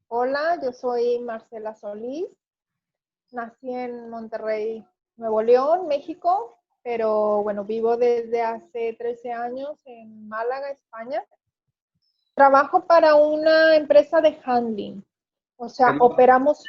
Hola, yo soy Marcela Solís. Nací en Monterrey, Nuevo León, México, pero bueno, vivo desde hace 13 años en Málaga, España. Trabajo para una empresa de handling, o sea, operamos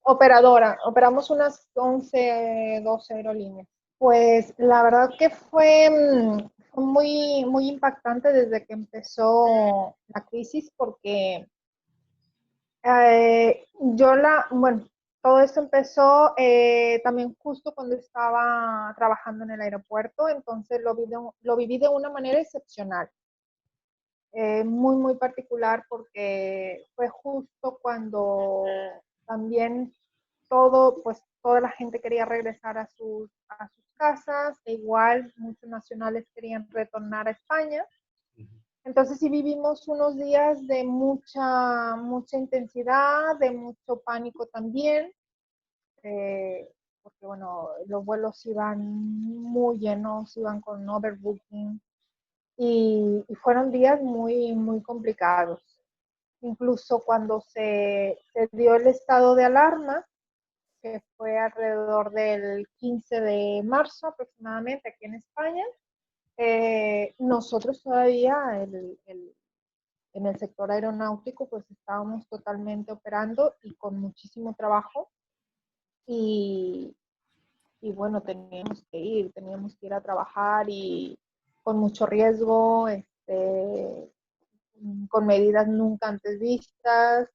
Operadora. operamos unas 11, 12 aerolíneas. Pues la verdad que fue muy impactante desde que empezó la crisis porque bueno, todo esto empezó también justo cuando estaba trabajando en el aeropuerto, entonces lo viví de una manera excepcional, muy particular porque fue justo cuando también pues toda la gente quería regresar a sus casas, e igual muchos nacionales querían retornar a España. Entonces sí vivimos unos días de mucha intensidad, de mucho pánico también, porque bueno, los vuelos iban muy llenos, iban con overbooking y fueron días muy complicados. Incluso cuando se dio el estado de alarma, que fue alrededor del 15 de marzo aproximadamente aquí en España, nosotros todavía en el sector aeronáutico pues estábamos totalmente operando y con muchísimo trabajo y, y bueno, teníamos que ir a trabajar y con mucho riesgo, con medidas nunca antes vistas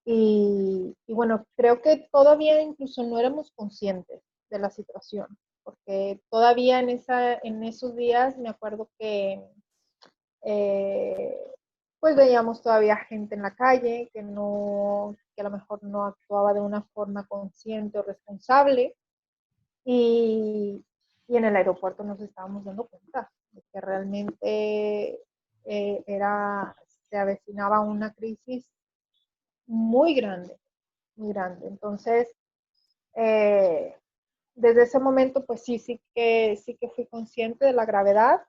y bueno, creo que todavía incluso no éramos conscientes de la situación, porque todavía en esos días me acuerdo que eh, pues veíamos todavía gente en la calle que a lo mejor no actuaba de una forma consciente o responsable y en el aeropuerto nos estábamos dando cuenta de que realmente se avecinaba una crisis muy grande, muy grande. Entonces, eh, desde ese momento, pues sí que fui consciente de la gravedad.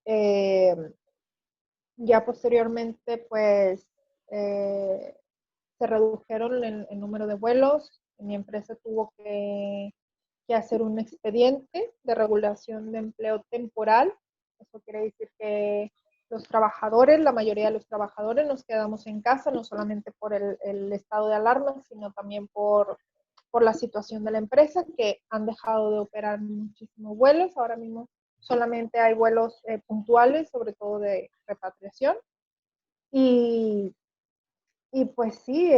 Eh, Ya posteriormente, pues, se redujeron el número de vuelos. Mi empresa tuvo que hacer un expediente de regulación de empleo temporal. Eso quiere decir que los trabajadores, la mayoría de los trabajadores nos quedamos en casa, no solamente por el estado de alarma, sino también por la situación de la empresa, que han dejado de operar muchísimos vuelos. Ahora mismo solamente hay vuelos puntuales, sobre todo de repatriación. Y, y pues sí,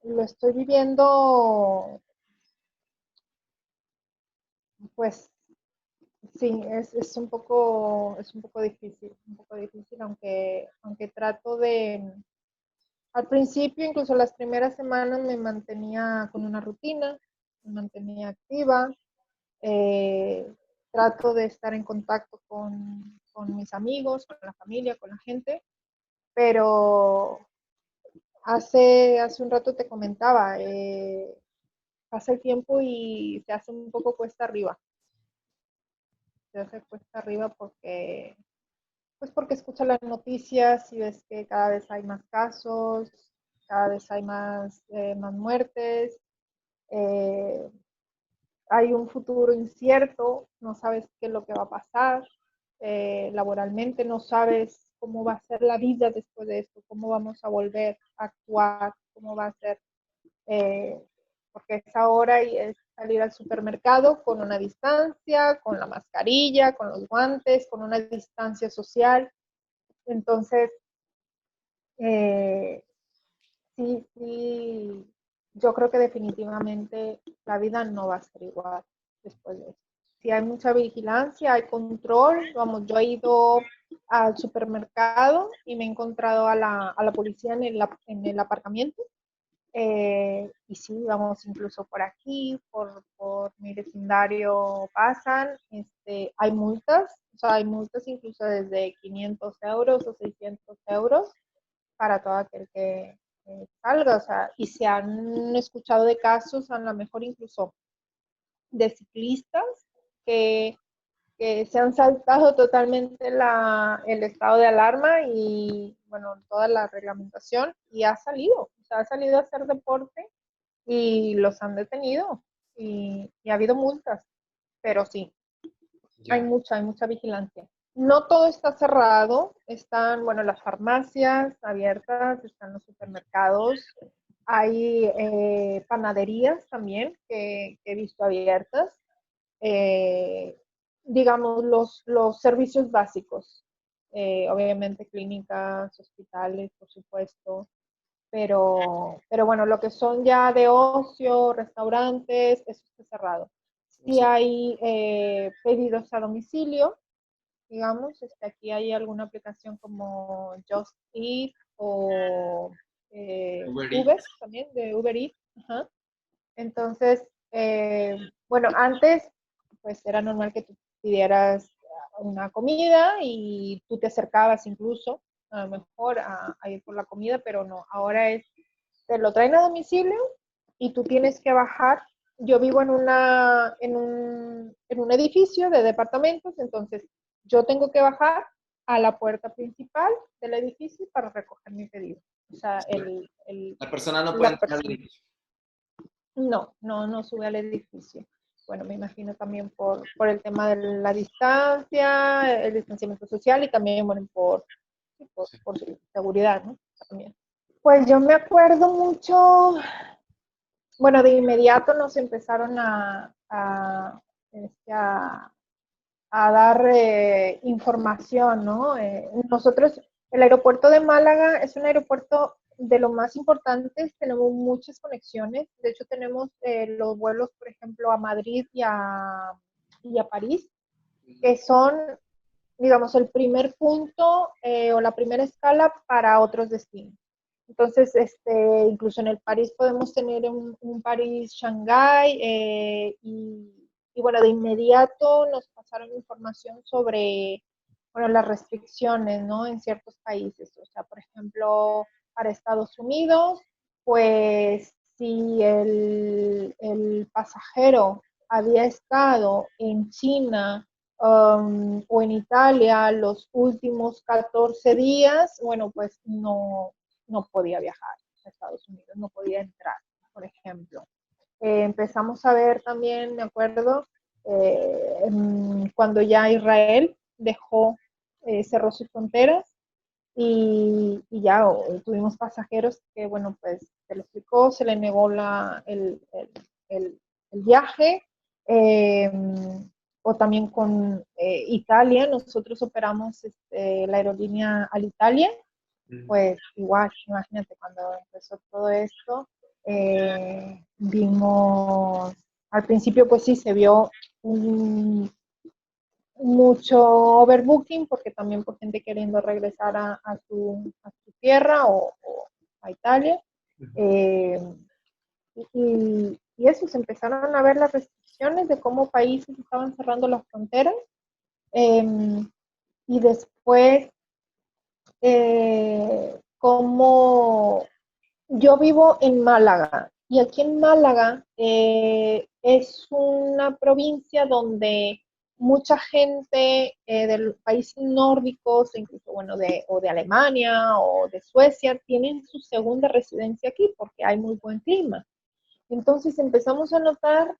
lo estoy viviendo, pues sí, es un poco difícil, aunque trato al principio, incluso las primeras semanas me mantenía con una rutina, me mantenía activa, eh, trato de estar en contacto con mis amigos, con la familia, con la gente, pero hace un rato te comentaba, pasa el tiempo y se hace un poco cuesta arriba. Se hace cuesta arriba porque escuchas las noticias y ves que cada vez hay más casos, cada vez hay más muertes, eh, hay un futuro incierto, no sabes qué es lo que va a pasar laboralmente, no sabes cómo va a ser la vida después de esto, cómo vamos a volver a actuar, cómo va a ser eh, porque es ahora y es salir al supermercado con una distancia, con la mascarilla, con los guantes, con una distancia social. Entonces, eh, sí, yo creo que definitivamente la vida no va a ser igual después de esto. Si hay mucha vigilancia, hay control, vamos, yo he ido al supermercado y me he encontrado a la policía en el aparcamiento. Y sí, vamos, incluso por aquí, por mi vecindario pasan, hay multas, o sea, hay multas incluso desde 500 euros o 600 euros para todo aquel que salga, o sea, y se han escuchado de casos, a lo mejor incluso de ciclistas que, que se han saltado totalmente el estado de alarma y bueno, toda la reglamentación y ha salido, o sea, ha salido a hacer deporte y los han detenido y ha habido multas, pero sí, Ya. hay mucha vigilancia. No todo está cerrado, están, bueno, las farmacias abiertas, están los supermercados, hay panaderías también que he visto abiertas, eh, digamos, los servicios básicos, obviamente clínicas, hospitales, por supuesto, pero bueno, lo que son ya de ocio, restaurantes, eso está cerrado. Sí Sí. hay pedidos a domicilio, digamos, aquí hay alguna aplicación como Just Eat o Uber Uber Eats. también, de Uber Eats. Ajá. Entonces, bueno, antes pues era normal que tú pidieras una comida y tú te acercabas incluso a lo mejor a ir por la comida, pero no, ahora es, te lo traen a domicilio y tú tienes que bajar. Yo vivo en un edificio de departamentos, entonces yo tengo que bajar a la puerta principal del edificio para recoger mi pedido. O sea, La persona no puede la entrar al persona edificio. no sube al edificio. Bueno, me imagino también por el tema de la distancia, el distanciamiento social y también, bueno, por su seguridad, ¿no? También. Pues yo me acuerdo mucho, bueno, de inmediato nos empezaron este, a, a dar información, ¿no? Nosotros, el aeropuerto de Málaga es un aeropuerto de lo más importantes, tenemos muchas conexiones, de hecho tenemos los vuelos, por ejemplo, a Madrid y a París, que son, digamos, el primer punto o la primera escala para otros destinos. Entonces, incluso en el París podemos tener un París-Shanghái y bueno, de inmediato nos pasaron información sobre, bueno, las restricciones, ¿no? En ciertos países. O sea, por ejemplo, para Estados Unidos, pues si el pasajero había estado en China o en Italia los últimos 14 días, bueno, pues no podía viajar a Estados Unidos, no podía entrar, por ejemplo. Empezamos a ver también, me acuerdo, cuando ya Israel cerró sus fronteras y ya tuvimos pasajeros que, bueno, pues se les explicó, se les negó el viaje, eh, o también con Italia, nosotros operamos la aerolínea Alitalia, pues igual, imagínate, cuando empezó todo esto, vimos, al principio pues sí se vio mucho overbooking, porque también por gente queriendo regresar a su tierra o a Italia. Eh, y eso, se empezaron a ver las restricciones de cómo países estaban cerrando las fronteras. Eh, y después, como yo vivo en Málaga y aquí en Málaga es una provincia donde mucha gente de los países nórdicos, incluso bueno, o de Alemania o de Suecia, tienen su segunda residencia aquí porque hay muy buen clima. Entonces empezamos a notar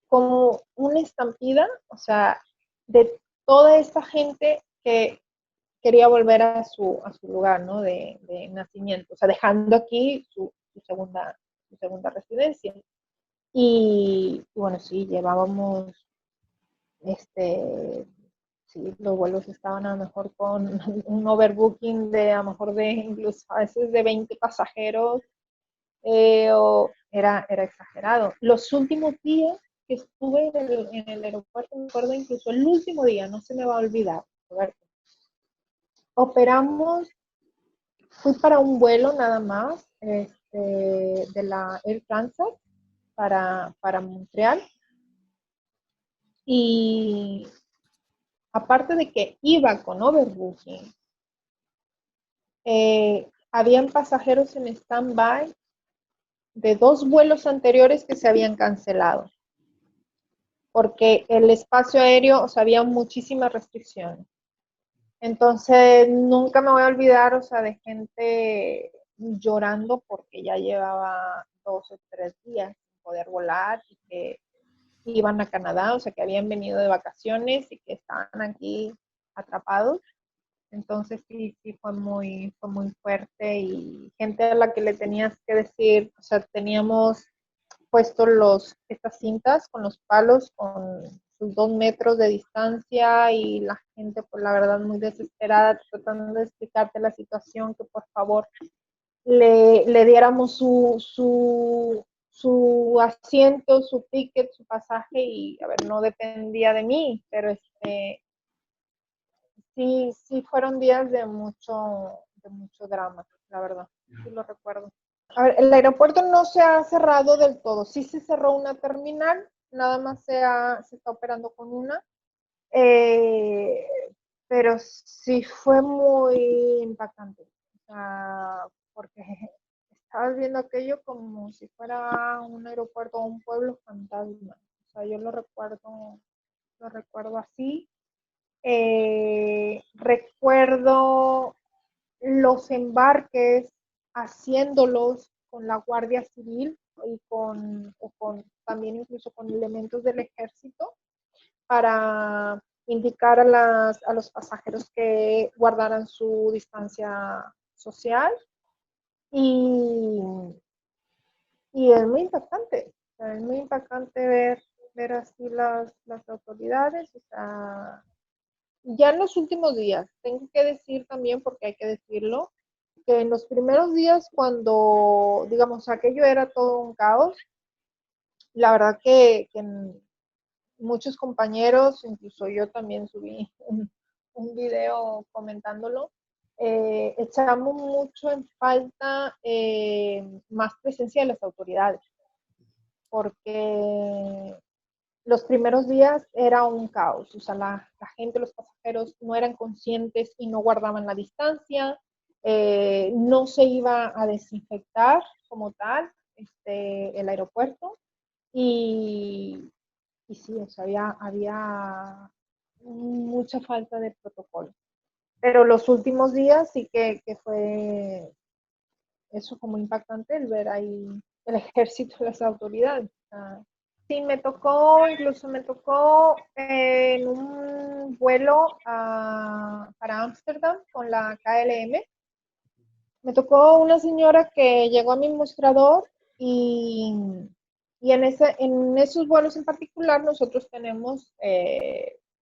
como una estampida, o sea, de toda esta gente que quería volver a su lugar, ¿no? De nacimiento, o sea, dejando aquí su segunda residencia. Y bueno, sí, llevábamos, este, sí, los vuelos estaban a lo mejor con un overbooking de a lo mejor de incluso a veces de 20 pasajeros, era exagerado. Los últimos días que estuve en el aeropuerto, me acuerdo incluso el último día, no se me va a olvidar, Roberto. Operamos, fui para un vuelo nada más de la Air Transat para Montreal y aparte de que iba con overbooking, habían pasajeros en stand-by de dos vuelos anteriores que se habían cancelado porque el espacio aéreo, o sea, había muchísimas restricciones. Entonces, nunca me voy a olvidar, o sea, de gente llorando porque ya llevaba 2 o 3 días sin poder volar y que iban a Canadá, o sea, que habían venido de vacaciones y que estaban aquí atrapados. Entonces sí fue muy fuerte y gente a la que le tenías que decir, o sea, teníamos puesto estas cintas con los palos con sus 2 metros de distancia y la gente, pues la verdad, muy desesperada, tratando de explicarte la situación, que por favor le diéramos su asiento, su ticket, su pasaje y, a ver, no dependía de mí, pero sí fueron días de mucho drama, la verdad, sí lo recuerdo. A ver, el aeropuerto no se ha cerrado del todo, sí se cerró una terminal, nada más se está operando con una, eh, pero sí fue muy impactante, o sea, porque estabas viendo aquello como si fuera un aeropuerto o un pueblo fantasma, o sea, yo lo recuerdo así. Recuerdo los embarques haciéndolos con la Guardia Civil y también incluso con elementos del ejército para indicar a los pasajeros que guardaran su distancia social y, y es muy impactante, o sea, es muy impactante ver así las autoridades, o sea, ya en los últimos días, tengo que decir también, porque hay que decirlo, que en los primeros días cuando, digamos, aquello era todo un caos, la verdad que muchos compañeros, incluso yo también subí un video comentándolo, echamos mucho en falta más presencia de las autoridades, porque los primeros días era un caos, o sea, la gente, los pasajeros no eran conscientes y no guardaban la distancia, no se iba a desinfectar como tal el aeropuerto y, y sí, o sea, había mucha falta de protocolo. Pero los últimos días sí que fue eso como impactante el ver ahí el ejército y las autoridades. Sí, incluso me tocó en un vuelo para Ámsterdam con la KLM. Me tocó una señora que llegó a mi mostrador y en esos vuelos en particular nosotros tenemos,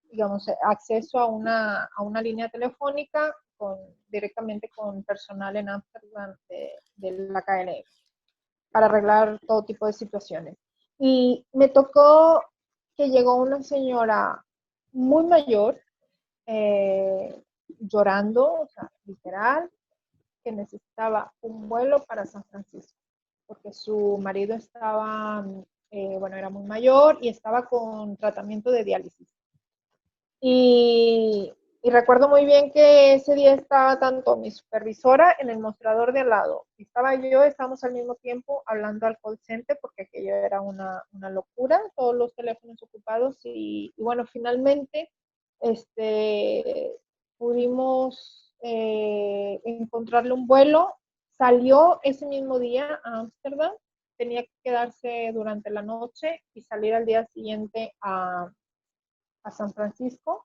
digamos, acceso a una línea telefónica directamente con personal en Ámsterdam de la KLM para arreglar todo tipo de situaciones. Y me tocó que llegó una señora muy mayor, llorando, o sea, literal, que necesitaba un vuelo para San Francisco, porque su marido estaba, bueno, era muy mayor y estaba con tratamiento de diálisis. Y, y recuerdo muy bien que ese día estaba tanto mi supervisora en el mostrador de al lado, estaba yo, estábamos al mismo tiempo hablando al call center porque aquello era una locura, todos los teléfonos ocupados y bueno, finalmente pudimos encontrarle un vuelo, salió ese mismo día a Ámsterdam, tenía que quedarse durante la noche y salir al día siguiente a San Francisco,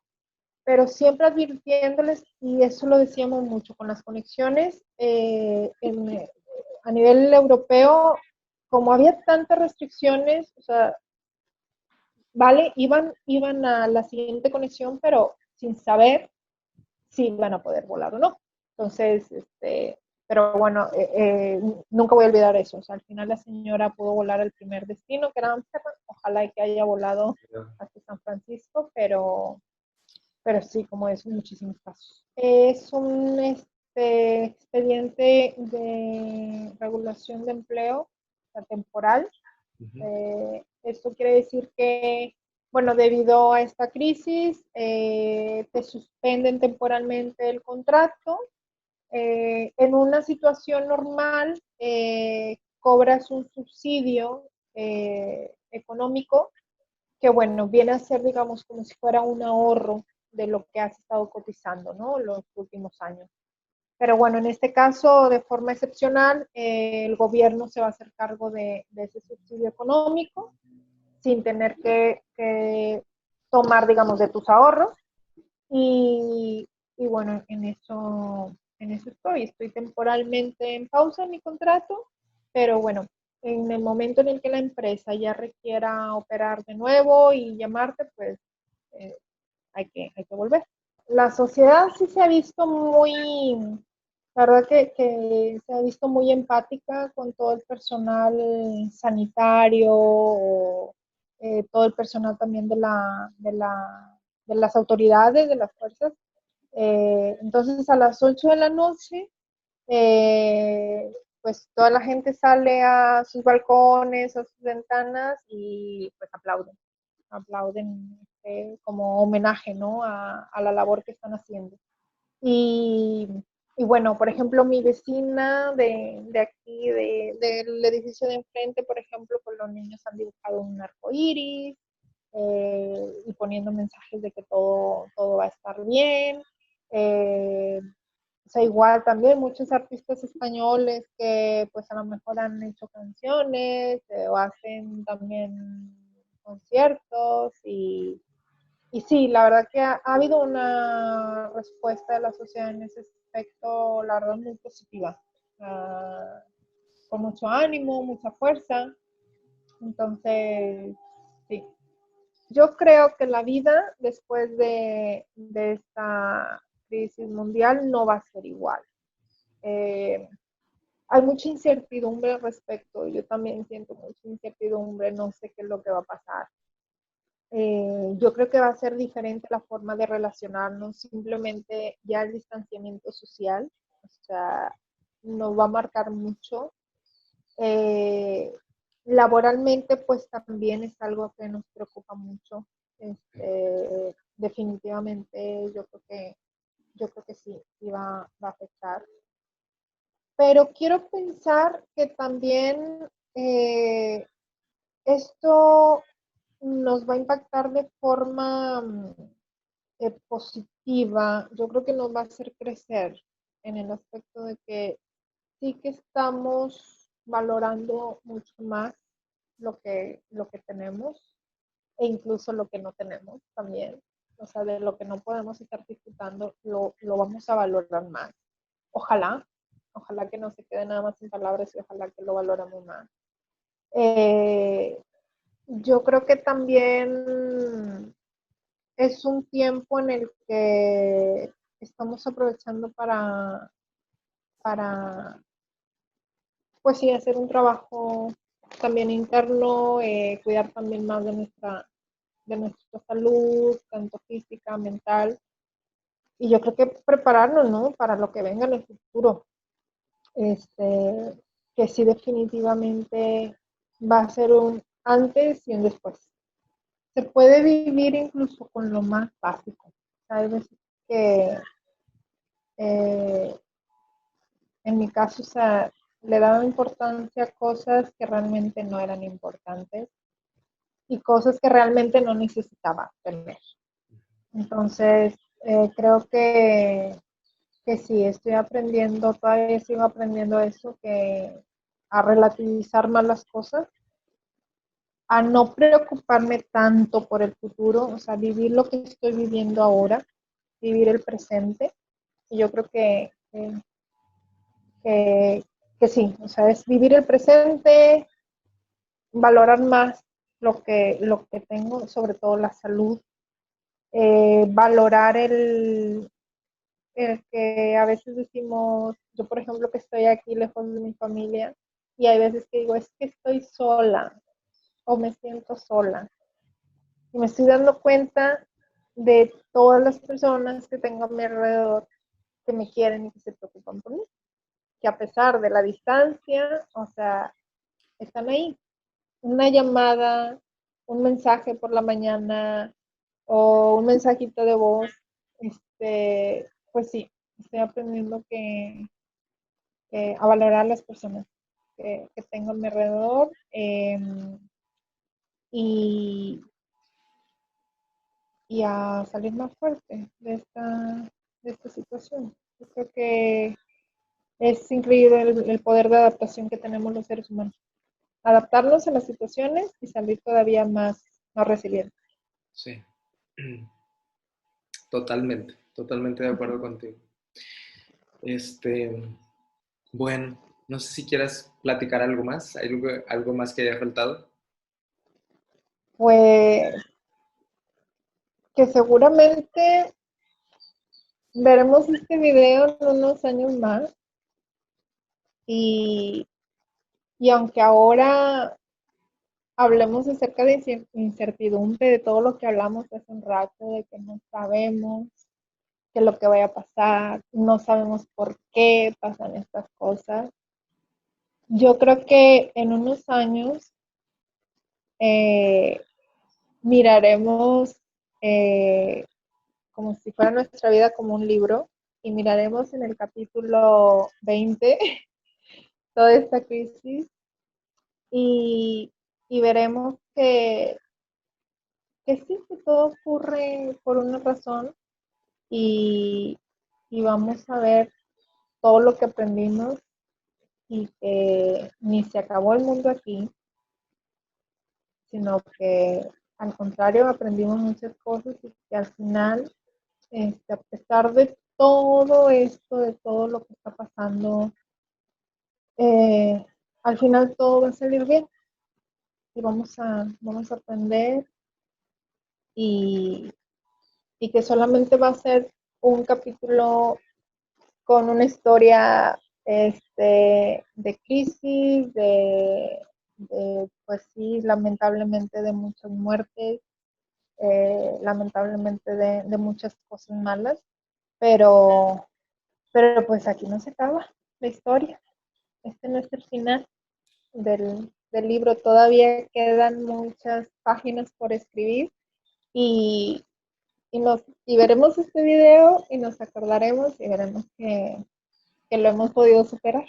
pero siempre advirtiéndoles, y eso lo decíamos mucho con las conexiones, a nivel europeo, como había tantas restricciones, o sea, vale, iban a la siguiente conexión, pero sin saber si iban a poder volar o no. Entonces, pero bueno, nunca voy a olvidar eso. O sea, al final la señora pudo volar al primer destino, que era Amsterdam. Ojalá y que haya volado hasta San Francisco, pero sí, como es, muchísimos casos. Es un expediente de regulación de empleo, o sea, temporal. Esto quiere decir que, bueno, debido a esta crisis, te suspenden temporalmente el contrato. En una situación normal, cobras un subsidio económico que, bueno, viene a ser, digamos, como si fuera un ahorro de lo que has estado cotizando, ¿no? Los últimos años. Pero bueno, en este caso, de forma excepcional, el gobierno se va a hacer cargo de ese subsidio económico sin tener que tomar, digamos, de tus ahorros. Y bueno, en eso estoy temporalmente en pausa en mi contrato, pero bueno, en el momento en el que la empresa ya requiera operar de nuevo y llamarte, pues eh, hay que volver. La sociedad sí se ha visto muy, la verdad que se ha visto muy empática con todo el personal sanitario, todo el personal también de las autoridades, de las fuerzas. Entonces a las 8 de la noche, pues toda la gente sale a sus balcones, a sus ventanas y pues aplauden como homenaje, ¿no? A la labor que están haciendo. Y, y bueno, por ejemplo, mi vecina de aquí, del edificio de enfrente, por ejemplo, pues los niños han dibujado un arco iris y poniendo mensajes de que todo va a estar bien. O sea, igual también muchos artistas españoles que pues a lo mejor han hecho canciones o hacen también conciertos y sí, la verdad que ha habido una respuesta de la sociedad en ese aspecto, la verdad, muy positiva, con mucho ánimo, mucha fuerza. Entonces, sí, yo creo que la vida después de esta crisis mundial no va a ser igual. Hay mucha incertidumbre al respecto, yo también siento mucha incertidumbre, no sé qué es lo que va a pasar. Yo creo que va a ser diferente la forma de relacionarnos, simplemente ya el distanciamiento social, o sea, nos va a marcar mucho. Eh, Laboralmente, pues también es algo que nos preocupa mucho. Definitivamente yo creo que sí, sí va a afectar. Pero quiero pensar que también esto nos va a impactar de forma positiva. Yo creo que nos va a hacer crecer en el aspecto de que sí que estamos valorando mucho más lo que tenemos e incluso lo que no tenemos también. O sea, de lo que no podemos estar disfrutando, lo vamos a valorar más. Ojalá, ojalá que no se quede nada más en palabras y ojalá que lo valoremos más. Yo creo que también es un tiempo en el que estamos aprovechando para pues sí, hacer un trabajo también interno, cuidar también más de nuestra salud, tanto física, mental, y yo creo que prepararnos, ¿no? Para lo que venga en el futuro. Que sí definitivamente va a ser un antes y un después. Se puede vivir incluso con lo más básico. Hay veces que en mi caso, o sea, le daba importancia a cosas que realmente no eran importantes y cosas que realmente no necesitaba tener. Entonces, creo que sí, estoy aprendiendo, todavía sigo aprendiendo eso, que a relativizar más las cosas, a no preocuparme tanto por el futuro, o sea, vivir lo que estoy viviendo ahora, vivir el presente. Y yo creo que, que sí, o sea, es vivir el presente, valorar más lo que tengo, sobre todo la salud, valorar el que a veces decimos, yo por ejemplo que estoy aquí lejos de mi familia y hay veces que digo, es que estoy sola o me siento sola y me estoy dando cuenta de todas las personas que tengo a mi alrededor que me quieren y que se preocupan por mí, que a pesar de la distancia, o sea, están ahí. Una llamada, un mensaje por la mañana o un mensajito de voz, pues sí, estoy aprendiendo a valorar las personas que tengo a mi alrededor y, y a salir más fuerte de esta situación. Yo creo que es increíble el poder de adaptación que tenemos los seres humanos. Adaptarnos a las situaciones y salir todavía más resilientes. Sí. Totalmente, totalmente de acuerdo contigo. Bueno, no sé si quieras platicar algo más, algo más que haya faltado. Pues que seguramente veremos este video en unos años más y aunque ahora hablemos acerca de incertidumbre, de todo lo que hablamos hace un rato, de que no sabemos qué es lo que vaya a pasar, no sabemos por qué pasan estas cosas. Yo creo que en unos años miraremos como si fuera nuestra vida como un libro y miraremos en el capítulo 20 toda esta crisis y veremos que sí, que todo ocurre por una razón y, vamos a ver todo lo que aprendimos y que ni se acabó el mundo aquí, sino que al contrario aprendimos muchas cosas y que al final, a pesar de todo esto, de todo lo que está pasando, al final todo va a salir bien y vamos a aprender y, que solamente va a ser un capítulo con una historia de crisis, pues sí, lamentablemente de muchas muertes, lamentablemente de muchas cosas malas, pero pues aquí no se acaba la historia. Este no es el final del libro, todavía quedan muchas páginas por escribir y, y veremos este video y nos acordaremos y veremos que lo hemos podido superar.